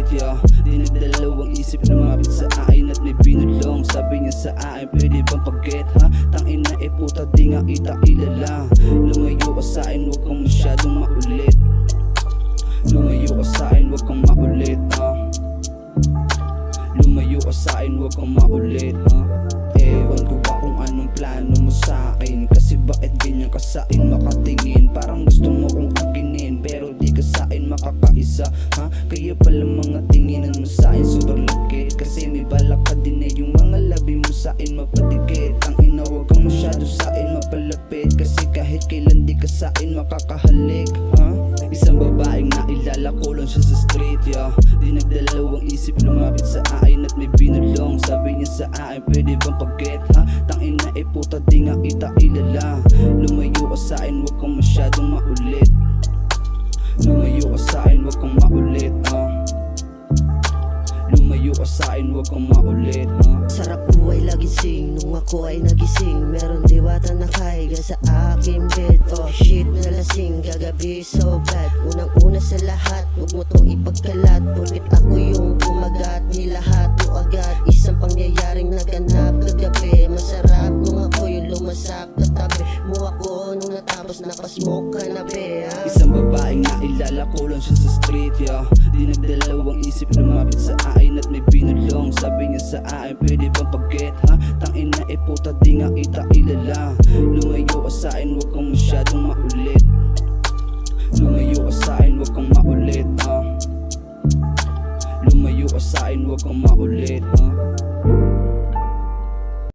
street, yeah. Di nagdalawang isip, lumapit sa akin at may binulong. Sabi niya sa akin, pwede bang pag-get ha? Tangina puta, di nga kita kilala. Lumayo ka sa akin, huwag kang masyadong maulit. Lumayo ka sa akin, huwag kang maulit ha. Lumayo ka sa akin, huwag kang maulit ha. Ewan ko ba kung anong plano mo sa akin, kasi bakit ganyan ka sa akin makatingin? Parang gusto mo kong aginin, pero di ka sa akin makakaisa ha? Kaya pala mga tinginan mo sa akin sobrang lagkit, kasi may balak ka din yung mga labi mo sa akin mapatikit. Ang ina, huwag kang masyado sa akin mapalapit, kasi kahit kailan di ka sa akin makakahalik ha? Isang babaeng nailala ko lang siya sa street, yeah. Di nagdalawang isip, lumapit sa akin at may binulong. Sabi niya sa akin, pwede bang pag-get ha? Tangina puta, di nga kita kilala. Lumayo ka sa akin, huwag kang masyadong maulit. Lumayo ka sa akin, huwag kang maulit ha. Lumayo ka sa akin, huwag kang maulit ha. Sarap buhay lagising, nung ako ay nagising. Meron diwata na kaiga sa aking bed. Oh shit, nalasing, gagabi so bad. Unang-una sa lahat, huwag mo tong ipagkalat. Porkit ako yung kumagat, nilahat mo agad. Isang pangyayaring naganap kagabi. Masarap nung ako yung lumasak katabi mo ako nung natapos napasmoke ka na be ha? Isang babaeng nailala ko lang siya sa street, yeah. Di nagdalawang isip, lumapit sa akin at may binulong. Sabi niya sa akin, pwede bang pag-get ha? Tangina puta, di nga kita kilala. Lumayo ka sa akin, huwag kang masyadong maulit. Lumayo ka sa akin, huwag kang maulit ha. Lumayo ka sa akin, huwag kang maulit ha.